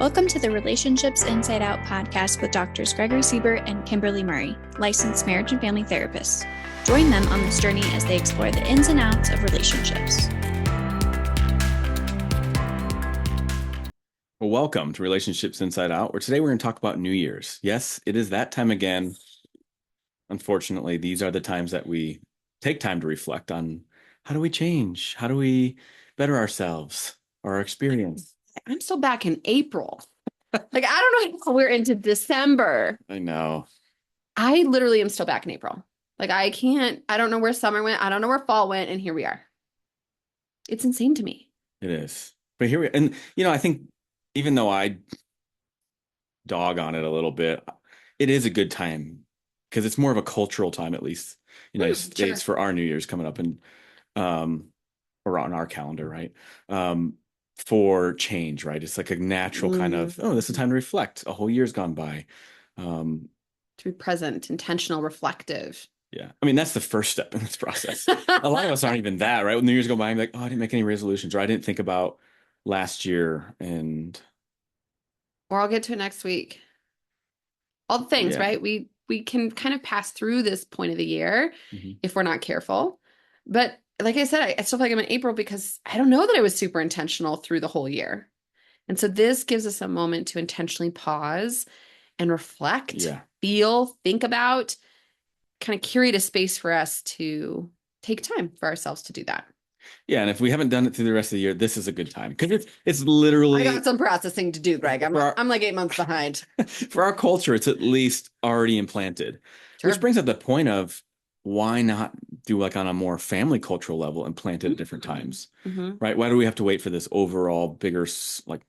Welcome to the Relationships Inside Out podcast with Doctors Gregory Siebert and Kimberly Murray, licensed marriage and family therapists. Join them on this journey as they explore the ins and outs of relationships. Well, welcome to Relationships Inside Out, where today we're going to talk about New Year's. Yes, it is that time again. Unfortunately, these are the times that we take time to reflect on how do we change? How do we better ourselves, our experience? I'm still back in April. Like, I don't know how we're into December. I know. I literally am still back in April. Like, I don't know where summer went. I don't know where fall went. And here we are. It's insane to me. It is. But here and I think even though I dog on it a little bit, it is a good time because it's more of a cultural time, at least United States, for our New Year's coming up and around our calendar, right? For change, right? It's like a natural kind of, this is time to reflect. A whole year's gone by. To be present, intentional, reflective. Yeah. I mean, that's the first step in this process. A lot of us aren't even that, right? When New Year's go by, I'm like, I didn't make any resolutions, or I didn't think about last year or I'll get to it next week. All the things, right? We can kind of pass through this point of the year if we're not careful. But like I said, I still feel like I'm in April because I don't know that I was super intentional through the whole year. And so this gives us a moment to intentionally pause and reflect, feel, think about, kind of curate a space for us to take time for ourselves to do that. Yeah. And if we haven't done it through the rest of the year, this is a good time because it's literally. I got some processing to do, Greg. I'm like 8 months behind. For our culture, it's at least already implanted, which brings up the point of why not do like on a more family cultural level and plant it at different times, right? Why do we have to wait for this overall bigger like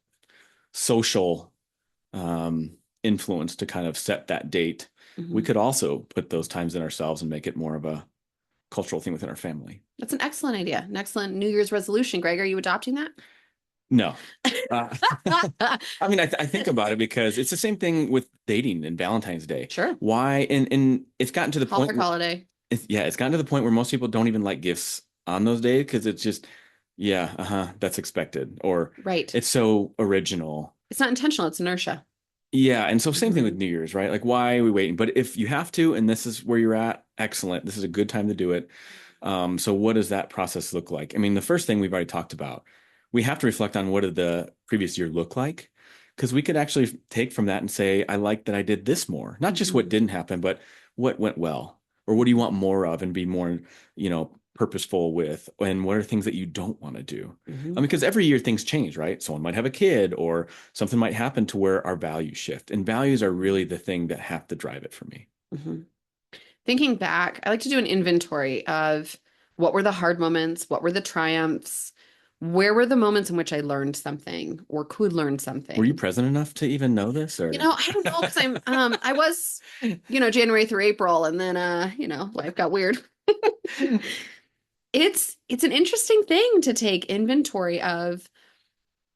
social influence to kind of set that date? We could also put those times in ourselves and make it more of a cultural thing within our family. That's an excellent idea. An excellent New Year's resolution. Greg, are you adopting that? No. I mean, I think about it because it's the same thing with dating and Valentine's Day. Sure. Why? And it's gotten to the point. Holiday. It's gotten to the point where most people don't even like gifts on those days because it's just, that's expected. Or it's so original. It's not intentional. It's inertia. Yeah. And so same thing with New Year's, right? Like, why are we waiting? But if you have to, and this is where you're at, excellent. This is a good time to do it. So what does that process look like? I mean, the first thing we've already talked about, we have to reflect on what did the previous year look like? Because we could actually take from that and say, I like that I did this more, not just what didn't happen, but what went well, or what do you want more of and be more, purposeful with, and what are things that you don't want to do? Because every year things change, right? Someone might have a kid or something might happen to where our values shift, and values are really the thing that have to drive it for me. Thinking back, I like to do an inventory of what were the hard moments, what were the triumphs, where were the moments in which I learned something or could learn something. Were you present enough to even know this? Or I don't know, because I was, January through April, and then life got weird. It's an interesting thing to take inventory of.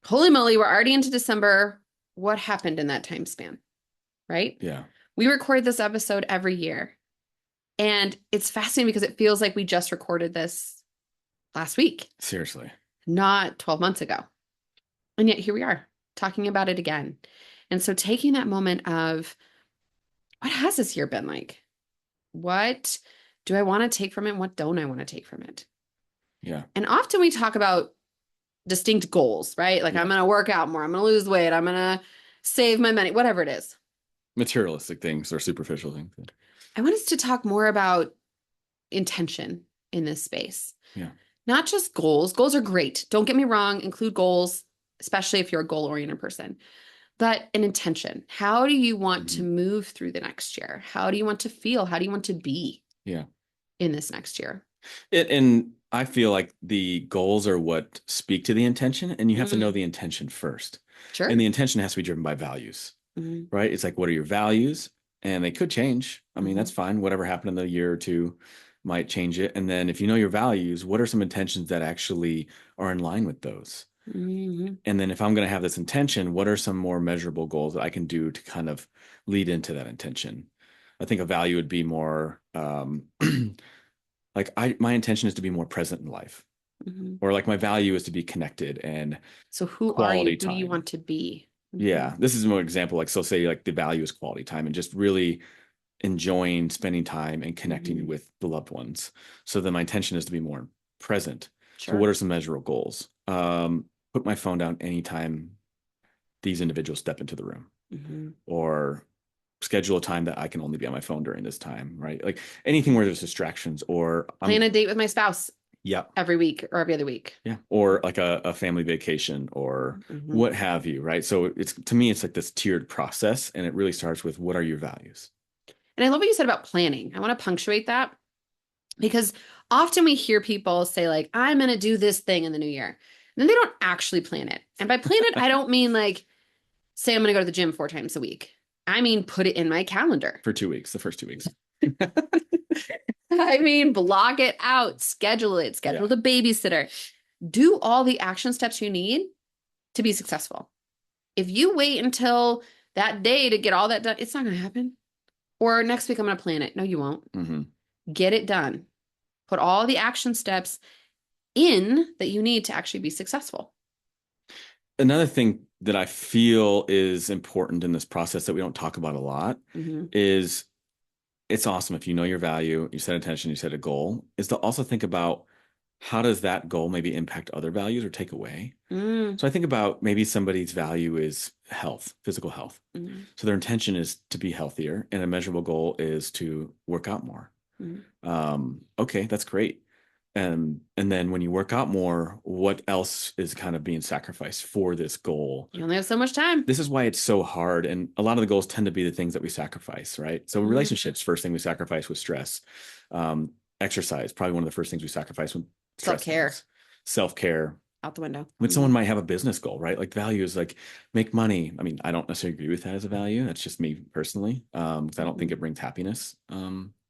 Holy moly, we're already into December. What happened in that time span? Right? Yeah. We record this episode every year. And it's fascinating because it feels like we just recorded this last week. Seriously. Not 12 months ago. And yet here we are talking about it again. And so taking that moment of, what has this year been like? What do I want to take from it? What don't I want to take from it? Yeah. And often we talk about distinct goals, right? Like, I'm going to work out more. I'm going to lose weight. I'm going to save my money, whatever it is. Materialistic things or superficial things. I want us to talk more about intention in this space. Yeah. Not just goals. Goals are great. Don't get me wrong. Include goals, especially if you're a goal-oriented person. But an intention. How do you want to move through the next year? How do you want to feel? How do you want to be in this next year? And I feel like the goals are what speak to the intention, and you have to know the intention first. Sure. And the intention has to be driven by values, right? It's like, what are your values? And they could change. I mean, that's fine. Whatever happened in the year or two might change it. And then if you know your values, what are some intentions that actually are in line with those? And then if I'm going to have this intention, what are some more measurable goals that I can do to kind of lead into that intention? I think a value would be more like my intention is to be more present in life. Or like my value is to be connected and so who are you? Who do you want to be? Yeah. This is an example. Like, so say like the value is quality time and just really enjoying spending time and connecting with the loved ones. So then my intention is to be more present. Sure. So what are some measurable goals? Put my phone down anytime these individuals step into the room, or schedule a time that I can only be on my phone during this time, right? Like anything where there's distractions, or plan a date with my spouse. Yeah. Every week or every other week. Yeah. Or like a family vacation or what have you, right? So it's, to me, it's like this tiered process, and it really starts with, what are your values? And I love what you said about planning. I want to punctuate that, because often we hear people say like, I'm going to do this thing in the new year. And then they don't actually plan it. And by plan it, I don't mean like, say I'm going to go to the gym 4 times a week. I mean, put it in my calendar. For 2 weeks, the first 2 weeks. I mean, block it out, schedule it, schedule the babysitter. Do all the action steps you need to be successful. If you wait until that day to get all that done, it's not going to happen. Or next week, I'm going to plan it. No, you won't. Get it done. Put all the action steps in that you need to actually be successful. Another thing that I feel is important in this process that we don't talk about a lot is, it's awesome if you know your value, you set intention, you set a goal, is to also think about, how does that goal maybe impact other values or take away? So I think about, maybe somebody's value is health, physical health. So their intention is to be healthier, and a measurable goal is to work out more. Okay, that's great. And then when you work out more, what else is kind of being sacrificed for this goal? You only have so much time. This is why it's so hard. And a lot of the goals tend to be the things that we sacrifice, right? So relationships, first thing we sacrifice was stress. Exercise, probably one of the first things we sacrifice when self-care. Self-care. Out the window. When someone might have a business goal, right? Like value is like, make money. I mean, I don't necessarily agree with that as a value. That's just me personally. Because I don't think it brings happiness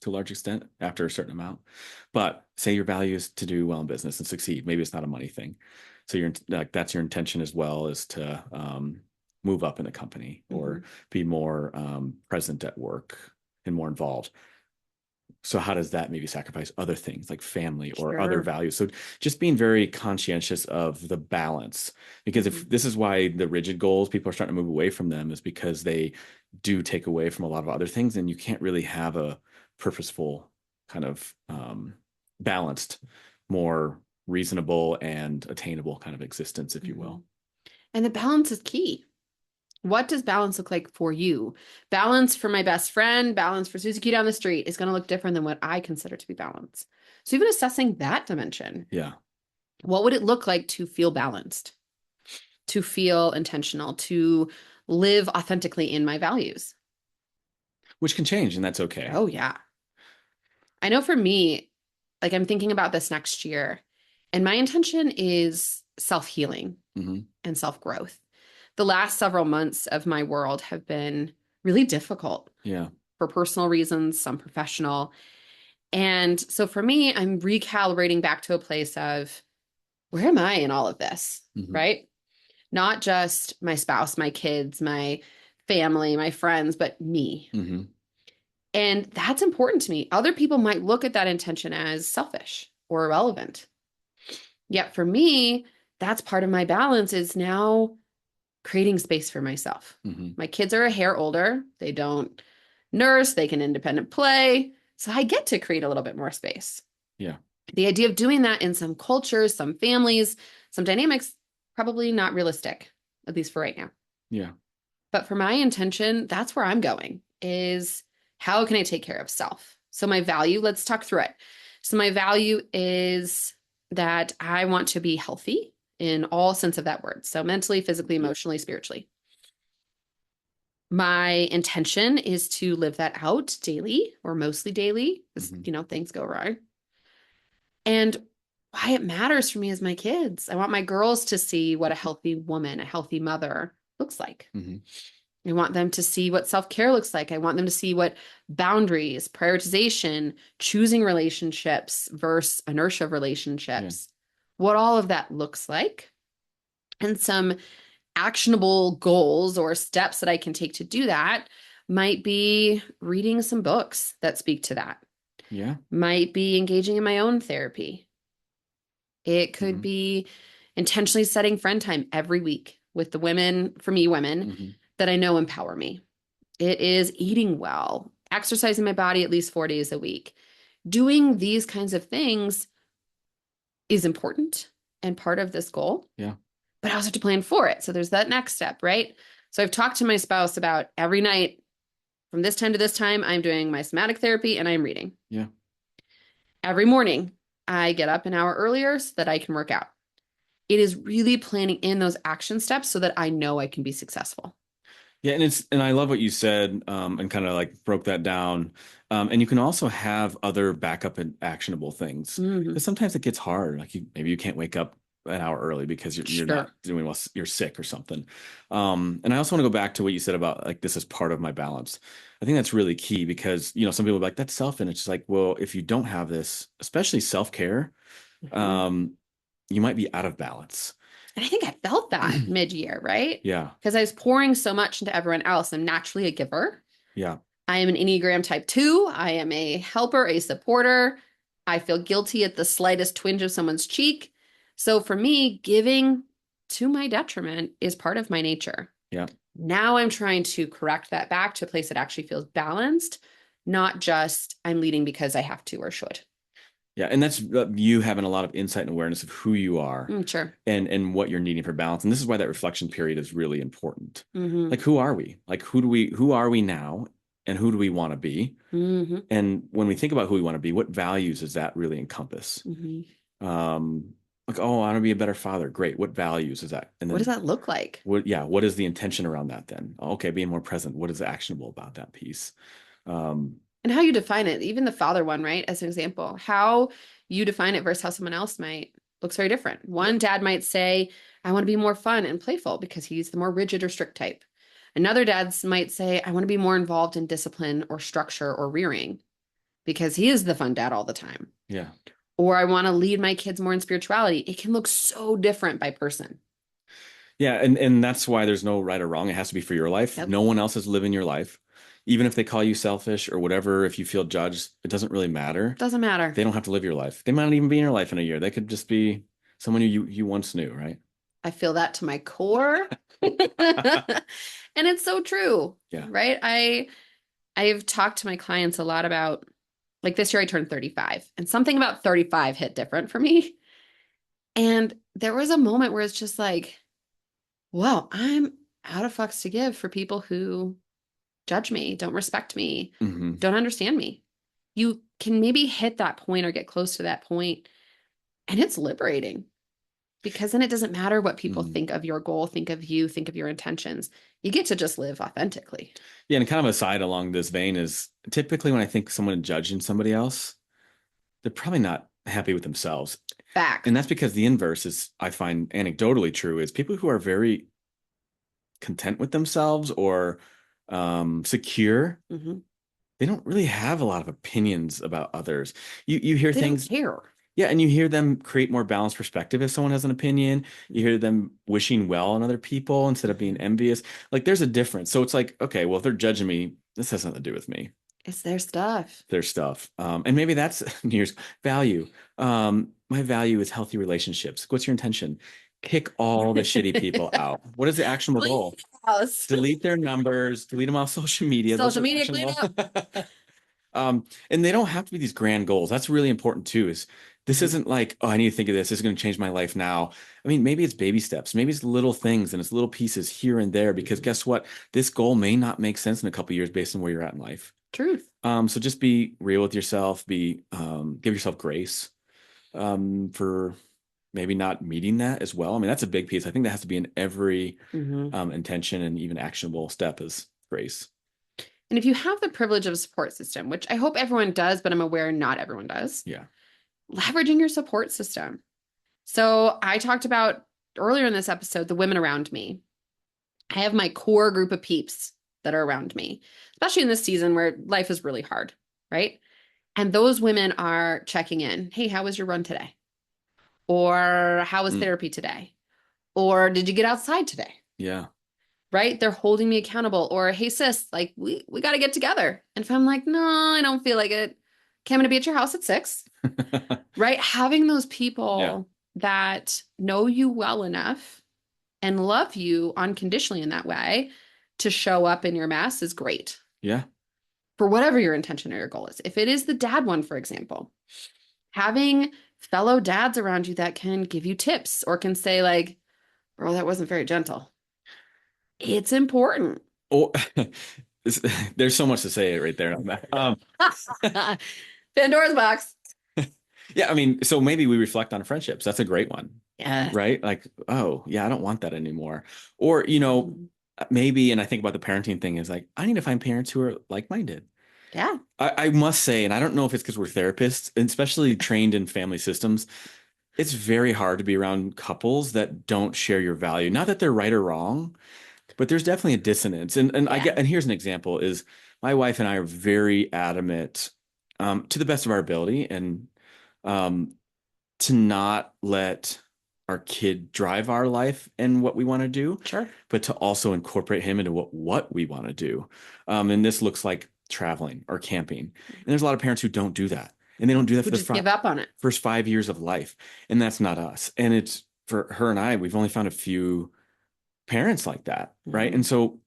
to a large extent after a certain amount. But say your value is to do well in business and succeed. Maybe it's not a money thing. So you're like, that's your intention as well, is to move up in a company or be more present at work and more involved. So how does that maybe sacrifice other things like family or other values? So just being very conscientious of the balance, because if this is why the rigid goals, people are starting to move away from them, is because they do take away from a lot of other things, and you can't really have a purposeful kind of balanced, more reasonable and attainable kind of existence, if you will. And the balance is key. What does balance look like for you? Balance for my best friend, balance for Suzuki down the street is going to look different than what I consider to be balance. So even assessing that dimension. Yeah. What would it look like to feel balanced, to feel intentional, to live authentically in my values? Which can change, and that's okay. Oh, yeah. I know for me, like I'm thinking about this next year, and my intention is self-healing and self-growth. The last several months of my world have been really difficult. Yeah. For personal reasons, some professional. And so for me, I'm recalibrating back to a place of, where am I in all of this? Right? Not just my spouse, my kids, my family, my friends, but me. And that's important to me. Other people might look at that intention as selfish or irrelevant. Yet for me, that's part of my balance, is now creating space for myself. My kids are a hair older. They don't nurse. They can independent play. So I get to create a little bit more space. Yeah. The idea of doing that in some cultures, some families, some dynamics, probably not realistic, at least for right now. Yeah. But for my intention, that's where I'm going, is how can I take care of self? So my value, let's talk through it. So my value is that I want to be healthy in all sense of that word. So mentally, physically, emotionally, spiritually. My intention is to live that out daily, or mostly daily, as things go wrong. And why it matters for me is my kids. I want my girls to see what a healthy woman, a healthy mother looks like. I want them to see what self-care looks like. I want them to see what boundaries, prioritization, choosing relationships versus inertia of relationships, what all of that looks like, and some actionable goals or steps that I can take to do that might be reading some books that speak to that. Yeah. Might be engaging in my own therapy. It could be intentionally setting friend time every week with the women, for me, women Mm-hmm. that I know empower me. It is eating well, exercising my body at least 4 days a week. Doing these kinds of things is important and part of this goal. Yeah. But I also have to plan for it. So there's that next step, right? So I've talked to my spouse about every night from this time to this time, I'm doing my somatic therapy and I'm reading. Yeah. Every morning, I get up an hour earlier so that I can work out. It is really planning in those action steps so that I know I can be successful. Yeah, and I love what you said, and kind of like broke that down. And you can also have other backup and actionable things Mm-hmm. because sometimes it gets hard. Like maybe you can't wake up an hour early because you're not doing well, you're sick or something. And I also want to go back to what you said about like this is part of my balance. I think that's really key because some people are like that's self, and it's just like, well, if you don't have this, especially self-care, Mm-hmm. you might be out of balance. And I think I felt that mid-year, right? Yeah. Because I was pouring so much into everyone else. I'm naturally a giver. Yeah. I am an Enneagram type 2. I am a helper, a supporter. I feel guilty at the slightest twinge of someone's cheek. So for me, giving to my detriment is part of my nature. Yeah. Now I'm trying to correct that back to a place that actually feels balanced, not just I'm leading because I have to or should. Yeah, and that's you having a lot of insight and awareness of who you are Sure. and what you're needing for balance. And this is why that reflection period is really important. Mm-hmm. Like, who are we? Like, who are we now? And who do we want to be? Mm-hmm. And when we think about who we want to be, what values does that really encompass? Mm-hmm. Like, oh, I want to be a better father. Great. What values is that? And then what does that look like? What is the intention around that then? Okay, being more present. What is actionable about that piece? And how you define it, even the father one, right? As an example, how you define it versus how someone else might looks very different. One dad might say, I want to be more fun and playful because he's the more rigid or strict type. Another dad might say, I want to be more involved in discipline or structure or rearing because he is the fun dad all the time. Yeah. Or I want to lead my kids more in spirituality. It can look so different by person. Yeah, and that's why there's no right or wrong. It has to be for your life. Yep. No one else is living your life. Even if they call you selfish or whatever, if you feel judged, it doesn't really matter. Doesn't matter. They don't have to live your life. They might not even be in your life in a year. They could just be someone you once knew, right? I feel that to my core. And it's so true. Yeah. Right? I've talked to my clients a lot about, like this year I turned 35 and something about 35 hit different for me. And there was a moment where it's just like, wow, I'm out of fucks to give for people who judge me, don't respect me, don't understand me. You can maybe hit that point or get close to that point, and it's liberating because then it doesn't matter what people think of your goal, think of you, think of your intentions. You get to just live authentically. Yeah, and kind of aside along this vein is typically when I think someone judging somebody else, they're probably not happy with themselves. Fact. And that's because the inverse is, I find anecdotally true, is people who are very content with themselves or secure, they don't really have a lot of opinions about others. You hear things. Don't care. Yeah, and you hear them create more balanced perspective if someone has an opinion. You hear them wishing well on other people instead of being envious. Like there's a difference. So it's like, okay, well, if they're judging me, this has nothing to do with me. It's their stuff. Their stuff. And maybe that's New Year's value. My value is healthy relationships. What's your intention? Kick all the shitty people out. What is the actionable goal? Delete their numbers, delete them off social media. Social media clean up. And they don't have to be these grand goals. That's really important too, is this isn't like, oh, I need to think of this. This is going to change my life now. I mean, maybe it's baby steps. Maybe it's little things and it's little pieces here and there, because guess what? This goal may not make sense in a couple of years based on where you're at in life. Truth. So just be real with yourself, give yourself grace, for maybe not meeting that as well. I mean, that's a big piece. I think that has to be in every, intention and even actionable step is grace. And if you have the privilege of a support system, which I hope everyone does, but I'm aware not everyone does. Yeah. Leveraging your support system. So I talked about earlier in this episode, the women around me. I have my core group of peeps that are around me, especially in this season where life is really hard, right? And those women are checking in. Hey, how was your run today? Or how was therapy today? Or did you get outside today? Yeah. Right? They're holding me accountable. Or, hey, sis, like we got to get together. And if I'm like, no, I don't feel like it. Okay, I'm going to be at your house at 6. Right? Having those people that know you well enough and love you unconditionally in that way, to show up in your mess is great. Yeah. For whatever your intention or your goal is. If it is the dad one, for example, having fellow dads around you that can give you tips or can say like, bro, that wasn't very gentle. It's important. Oh, there's so much to say right there on that. Pandora's box. Yeah, I mean, so maybe we reflect on friendships. That's a great one. Yeah. Right? Like, oh, yeah, I don't want that anymore. Or, maybe, and I think about the parenting thing is like, I need to find parents who are like-minded. Yeah. I must say, and I don't know if it's because we're therapists, and especially trained in family systems, it's very hard to be around couples that don't share your value. Not that they're right or wrong, but there's definitely a dissonance. And and here's an example is my wife and I are very adamant, to the best of our ability, and um, to not let our kid drive our life and what we want to do, Sure. but to also incorporate him into what we want to do. And this looks like traveling or camping. And there's a lot of parents who don't do that. And they don't do that Who for just give up on it. first 5 years of life. And that's not us. And it's for her and I, we've only found a few parents like that. Right. And so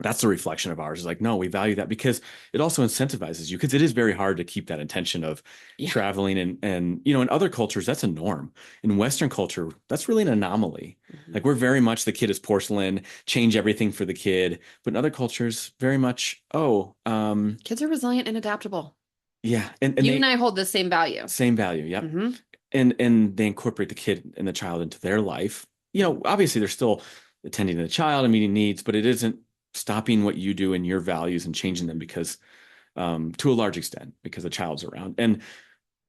that's a reflection of ours. Is like, no, we value that because it also incentivizes you, because it is very hard to keep that intention of traveling and in other cultures, that's a norm. In Western culture, that's really an anomaly. Like we're very much the kid is porcelain, change everything for the kid. But in other cultures, very much, kids are resilient and adaptable. Yeah. And you and I hold the same value. Same value. Yep. And they incorporate the kid and the child into their life. Obviously they're still attending to the child and meeting needs, but it isn't stopping what you do and your values and changing them because, to a large extent, because the child's around. And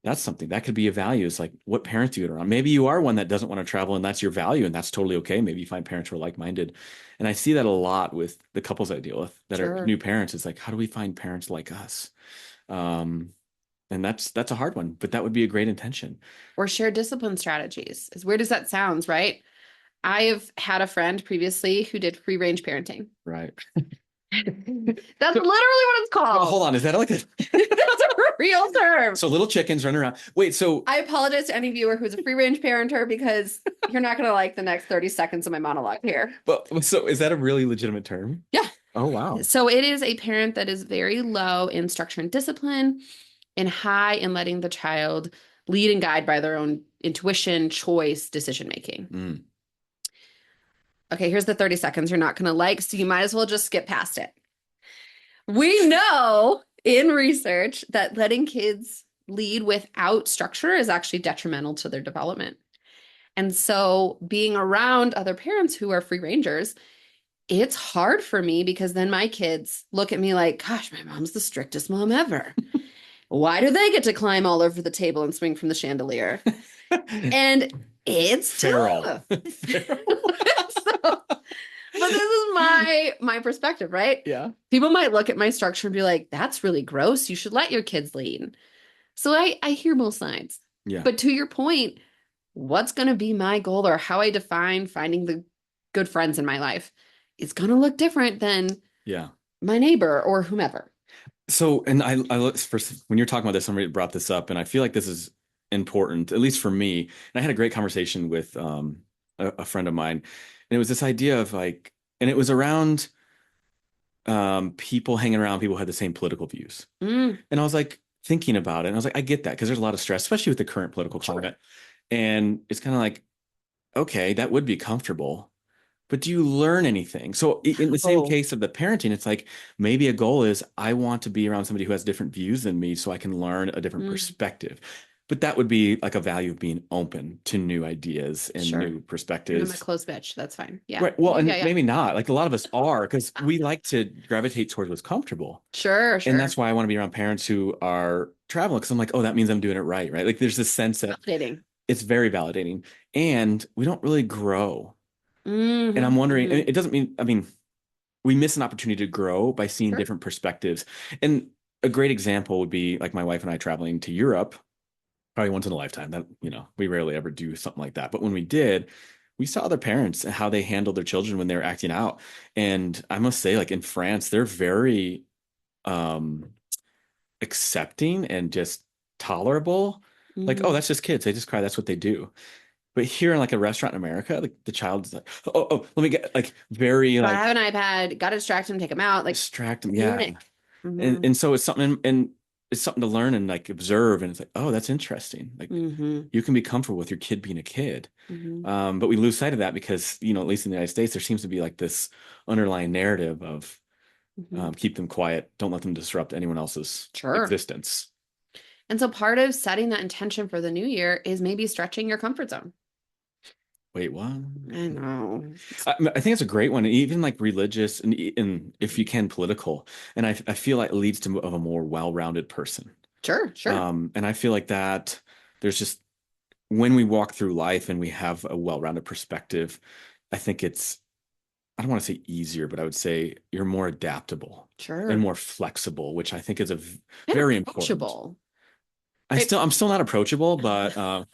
that's something that could be a value. It's like, what parents do you get around? Maybe you are one that doesn't want to travel and that's your value, and that's totally okay. Maybe you find parents who are like-minded. And I see that a lot with the couples I deal with that are new parents. It's like, how do we find parents like us? And that's a hard one, but that would be a great intention. Or share discipline strategies. As weird as that sounds, right? I've had a friend previously who did free range parenting. Right. That's literally what it's called. Well, hold on. Is that like that's a real term? So little chickens run around. Wait, so I apologize to any viewer who's a free range parenter because you're not going to like the next 30 seconds of my monologue here. But so is that a really legitimate term? Yeah. Oh, wow. So it is a parent that is very low in structure and discipline and high in letting the child lead and guide by their own intuition, choice, decision-making. Okay, here's the 30 seconds you're not going to like, so you might as well just skip past it. We know in research that letting kids lead without structure is actually detrimental to their development. And so being around other parents who are free rangers, it's hard for me because then my kids look at me like, gosh, my mom's the strictest mom ever. Why do they get to climb all over the table and swing from the chandelier? And it's feral. But this is my perspective, right? Yeah. People might look at my structure and be like, that's really gross. You should let your kids lead. So I hear both sides. Yeah. But to your point, what's going to be my goal or how I define finding the good friends in my life is going to look different than my neighbor or whomever. So, and I look first when you're talking about this, somebody brought this up, and I feel like this is important, at least for me. And I had a great conversation with a friend of mine, and it was this idea of like, and it was around people hanging around people who had the same political views. And I was like thinking about it, and I was like, I get that because there's a lot of stress, especially with the current political climate. And it's kind of like, okay, that would be comfortable. But do you learn anything? So in the same case of the parenting, it's like maybe a goal is I want to be around somebody who has different views than me so I can learn a different perspective. But that would be like a value of being open to new ideas and new perspectives. I'm a closed bitch. That's fine. Yeah. Right. Well, and maybe not. Like a lot of us are because we like to gravitate towards what's comfortable. Sure. And that's why I want to be around parents who are traveling because I'm like, oh, that means I'm doing it right. Right. Like there's this sense that it's very validating and we don't really grow. And I'm wondering, it doesn't mean, I mean, we miss an opportunity to grow by seeing different perspectives. And a great example would be like my wife and I traveling to Europe, probably once in a lifetime. That, we rarely ever do something like that. But when we did, we saw other parents and how they handled their children when they were acting out. And I must say, like in France, they're very accepting and just tolerable. Like, oh, that's just kids. They just cry. That's what they do. But here in like a restaurant in America, like the child is like, oh, let me get like very I like have an iPad, got to distract him, take him out, like distract them. Yeah. panic. And so it's something, and it's something to learn and like observe. And it's like, oh, that's interesting. Like you can be comfortable with your kid being a kid. But we lose sight of that because, you know, at least in the United States, there seems to be like this underlying narrative of keep them quiet. Don't let them disrupt anyone else's existence. And so part of setting that intention for the new year is maybe stretching your comfort zone. Wait, what? I know. I think it's a great one, even like religious and if you can political. And I feel like it leads to a more well-rounded person. Sure. And I feel like that there's just when we walk through life and we have a well-rounded perspective, I think it's I don't want to say easier, but I would say you're more adaptable and more flexible, which I think is very important. I'm still not approachable, but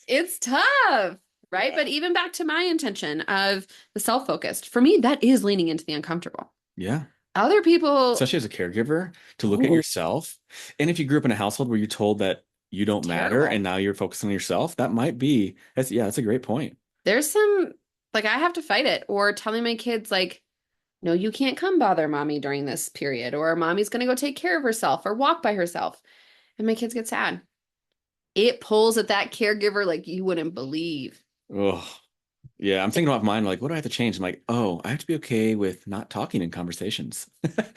it's tough, right? But even back to my intention of the self-focused, for me, that is leaning into the uncomfortable. Yeah. Other people, especially as a caregiver, to look at yourself. And if you grew up in a household where you're told that you don't matter and now you're focusing on yourself, that's a great point. There's some, like, I have to fight it, or telling my kids, like, no, you can't come bother mommy during this period, or mommy's going to go take care of herself or walk by herself. And my kids get sad. It pulls at that caregiver like you wouldn't believe. Oh, yeah. I'm thinking about mine. Like, what do I have to change? I'm like, oh, I have to be okay with not talking in conversations. Greg,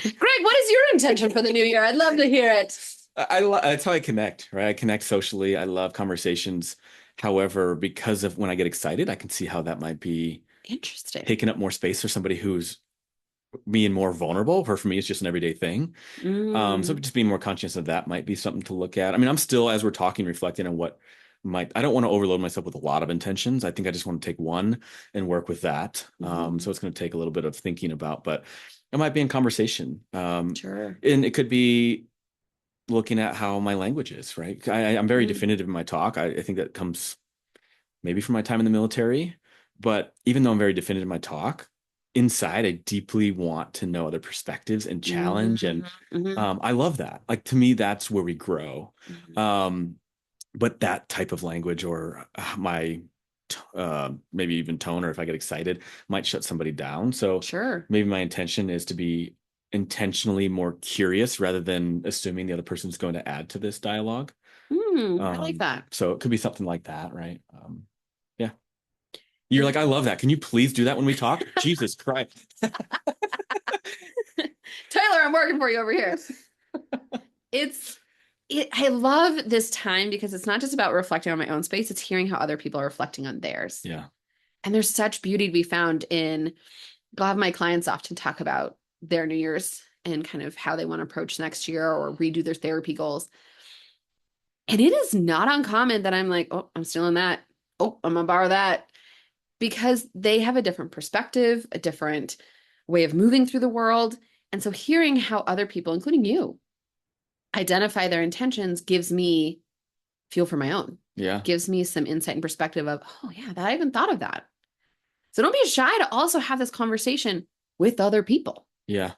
what is your intention for the new year? I'd love to hear it. That's how I connect, right? I connect socially. I love conversations. However, because of when I get excited, I can see how that might be interesting, taking up more space for somebody who's being more vulnerable. For me, it's just an everyday thing. So just being more conscious of that might be something to look at. I mean, I'm still, as we're talking, reflecting on what I don't want to overload myself with a lot of intentions. I think I just want to take one and work with that. So it's going to take a little bit of thinking about, but it might be in conversation. And it could be looking at how my language is, right? I'm very definitive in my talk. I think that comes maybe from my time in the military, but even though I'm very definitive in my talk, inside I deeply want to know other perspectives and challenge. And I love that. Like, to me, that's where we grow. But that type of language or my maybe even tone, or if I get excited, might shut somebody down. So maybe my intention is to be intentionally more curious rather than assuming the other person's going to add to this dialogue. I like that. So it could be something like that, right? Yeah. You're like, I love that. Can you please do that when we talk? Jesus Christ. Tyler, I'm working for you over here. I love this time because it's not just about reflecting on my own space. It's hearing how other people are reflecting on theirs. Yeah. And there's such beauty to be found in, I'll have my clients often talk about their New Year's and kind of how they want to approach next year or redo their therapy goals. And it is not uncommon that I'm like, oh, I'm stealing that. Oh, I'm going to borrow that. Because they have a different perspective, a different way of moving through the world. And so hearing how other people, including you, identify their intentions gives me fuel for my own. Yeah. Gives me some insight and perspective of, oh yeah, I haven't thought of that. So don't be shy to also have this conversation with other people. Yeah.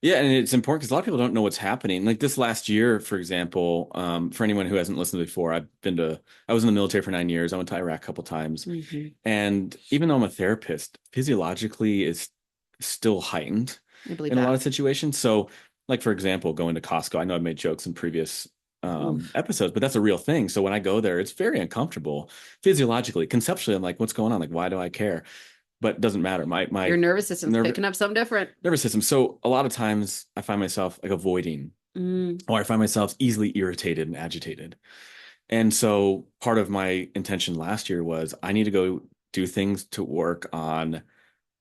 Yeah. And it's important because a lot of people don't know what's happening. Like this last year, for example, for anyone who hasn't listened before, I was in the military for 9 years. I went to Iraq a couple of times. And even though I'm a therapist, physiologically is still heightened in a lot of situations. So like, for example, going to Costco, I know I've made jokes in previous episodes, but that's a real thing. So when I go there, it's very uncomfortable physiologically. Conceptually, I'm like, what's going on? Like, why do I care? But it doesn't matter. My your nervous system's picking up something different. Nervous system. So a lot of times I find myself like avoiding, or I find myself easily irritated and agitated. And so part of my intention last year was I need to go do things to work on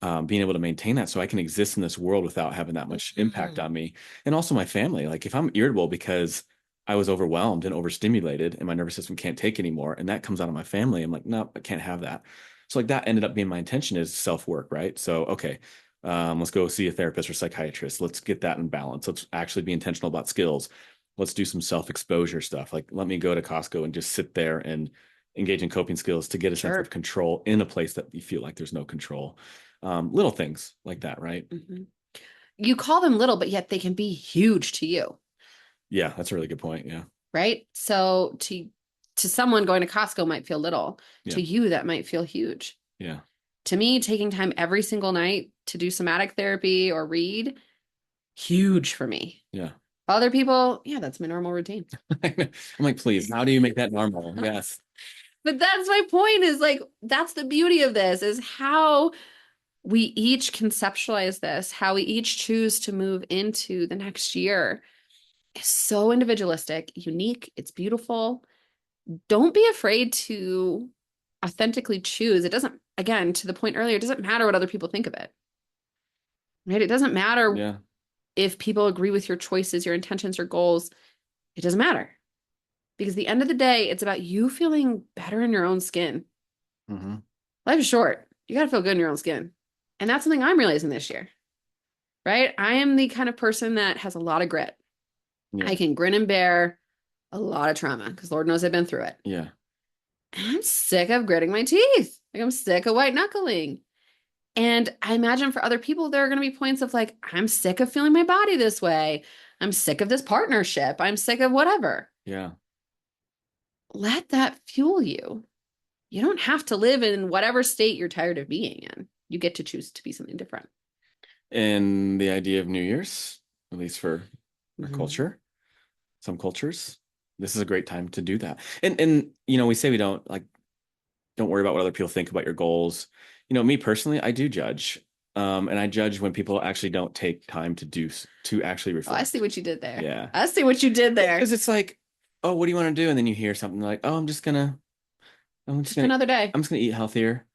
being able to maintain that so I can exist in this world without having that much impact on me. And also my family. Like if I'm irritable because I was overwhelmed and overstimulated and my nervous system can't take anymore, and that comes out of my family, I'm like, no, I can't have that. So like that ended up being my intention, is self-work, right? So, okay, let's go see a therapist or psychiatrist. Let's get that in balance. Let's actually be intentional about skills. Let's do some self-exposure stuff. Like let me go to Costco and just sit there and engage in coping skills to get a sense of control in a place that you feel like there's no control. Little things like that, right? You call them little, but yet they can be huge to you. Yeah, that's a really good point. Yeah. Right. So to to someone, going to Costco might feel little. Yeah. To you, that might feel huge. Yeah. To me, taking time every single night to do somatic therapy or read, huge for me. Yeah. Other people, yeah, that's my normal routine. I'm like, please, how do you make that normal? Yes. But that's my point, is like, that's the beauty of this, is how we each conceptualize this, how we each choose to move into the next year is so individualistic, unique. It's beautiful. Don't be afraid to authentically choose. It doesn't, again, to the point earlier, it doesn't matter what other people think of it, right? It doesn't matter Yeah. if people agree with your choices, your intentions, your goals. It doesn't matter, because at the end of the day, it's about you feeling better in your own skin. Mm-hmm. Life is short. You got to feel good in your own skin. And that's something I'm realizing this year, right? I am the kind of person that has a lot of grit. Yeah. I can grin and bear a lot of trauma, because Lord knows I've been through it. Yeah. And I'm sick of gritting my teeth. Like, I'm sick of white knuckling. And I imagine for other people, there are going to be points of like, I'm sick of feeling my body this way. I'm sick of this partnership. I'm sick of whatever. Yeah. Let that fuel you. You don't have to live in whatever state you're tired of being in. You get to choose to be something different. And the idea of New Year's, at least for our Mhm. culture, some cultures, this is a great time to do that. And we say we don't worry about what other people think about your goals. Me personally, I do judge. And I judge when people actually don't take time to actually reflect. Oh, I see what you did there. Yeah. I see what you did there. Because it's like, oh, what do you want to do? And then you hear something like, oh, I'm just Another day. I'm just gonna eat healthier.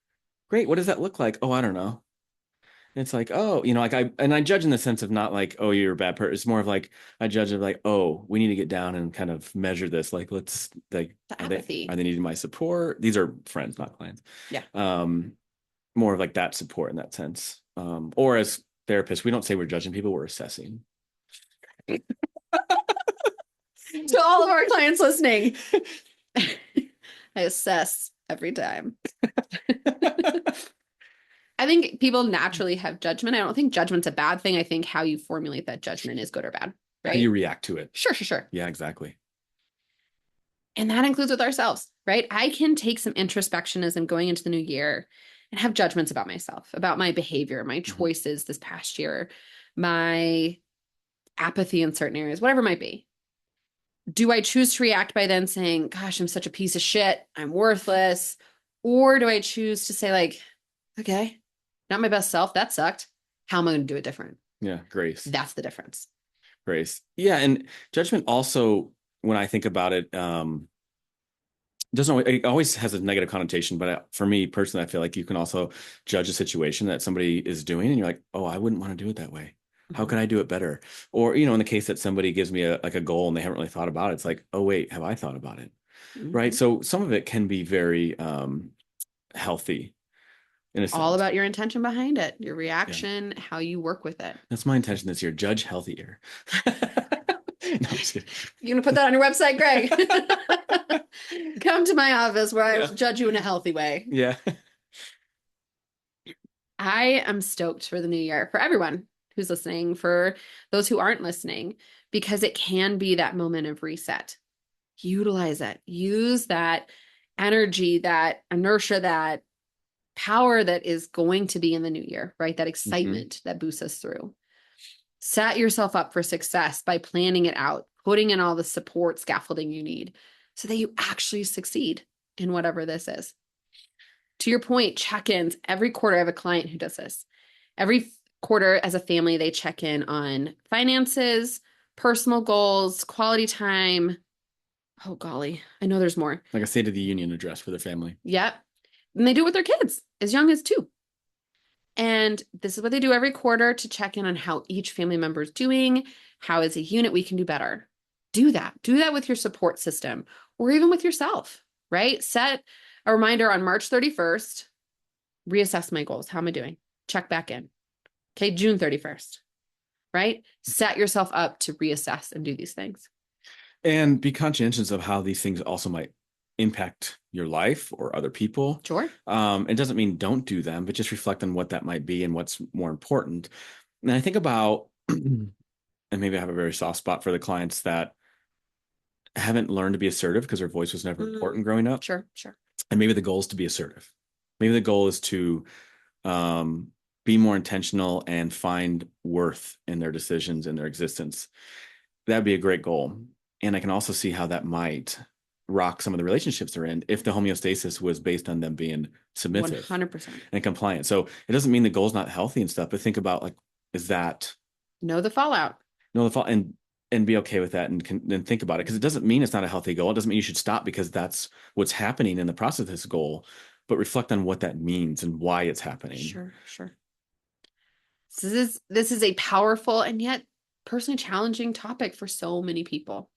Great. What does that look like? Oh, I don't know. It's like, oh, I judge in the sense of not like, oh, you're a bad person. It's more of like, I judge of like, oh, we need to get down and kind of measure this. Like, let's like, The are apathy. they needing my support? These are friends, not clients. Yeah. More of like that support in that sense. Or as therapists, we don't say we're judging people, we're assessing. To all of our clients listening, I assess every time. I think people naturally have judgment. I don't think judgment's a bad thing. I think how you formulate that judgment is good or bad, right? How you react to it. Sure. Yeah, exactly. And that includes with ourselves, right? I can take some introspection as I'm going into the new year and have judgments about myself, about my behavior, my choices this past year, my apathy in certain areas, whatever it might be. Do I choose to react by then saying, gosh, I'm such a piece of shit, I'm worthless? Or do I choose to say like, okay, not my best self, that sucked. How am I going to do it different? Yeah, grace. That's the difference. Grace. Yeah, and judgment also, when I think about it, it always has a negative connotation, but for me personally, I feel like you can also judge a situation that somebody is doing and you're like, oh, I wouldn't want to do it that way. How can I do it better? Or, in the case that somebody gives me a goal and they haven't really thought about it, it's like, oh, wait, have I thought about it? Right. So some of it can be very healthy. All about your intention behind it, your reaction, how you work with it. That's my intention this year. Judge healthier. No, you're going to put that on your website, Greg. Come to my office where I will judge you in a healthy way. Yeah. I am stoked for the new year, for everyone who's listening, for those who aren't listening, because it can be that moment of reset. Utilize it. Use that energy, that inertia, that power that is going to be in the new year, right? That excitement that boosts us through. Set yourself up for success by planning it out, putting in all the support scaffolding you need so that you actually succeed in whatever this is. To your point, check-ins. Every quarter, I have a client who does this. Every quarter as a family, they check in on finances, personal goals, quality time. Oh, golly. I know there's more. Like a State of the Union address for their family. Yep. And they do it with their kids as young as 2. And this is what they do every quarter to check in on how each family member is doing, how as a unit we can do better. Do that. Do that with your support system or even with yourself, right? Set a reminder on March 31st, reassess my goals. How am I doing? Check back in. Okay, June 31st, right? Set yourself up to reassess and do these things. And be conscientious of how these things also might impact your life or other people. Sure. It doesn't mean don't do them, but just reflect on what that might be and what's more important. And I think about, and maybe I have a very soft spot for the clients that haven't learned to be assertive because their voice was never important growing up. Sure, sure. And maybe the goal is to be assertive. Maybe the goal is to be more intentional and find worth in their decisions and their existence. That'd be a great goal. And I can also see how that might rock some of the relationships they're in if the homeostasis was based on them being submissive 100%. and compliant. So it doesn't mean the goal's not healthy and stuff, but think about like, is that Know the fallout. know the fall and be okay with that and think about it, because it doesn't mean it's not a healthy goal. It doesn't mean you should stop because that's what's happening in the process of this goal, but reflect on what that means and why it's happening. Sure, sure. So this is a powerful and yet personally challenging topic for so many people.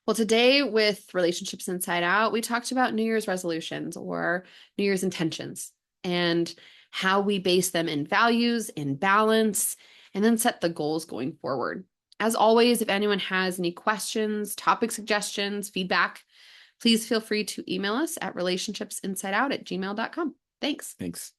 Well, today with Relationships Inside Out, we talked about New Year's resolutions or New Year's intentions and how we base them in values, in balance, and then set the goals going forward. As always, if anyone has any questions, topic suggestions, feedback, please feel free to email us at relationshipsinsideout@gmail.com. Thanks. Thanks.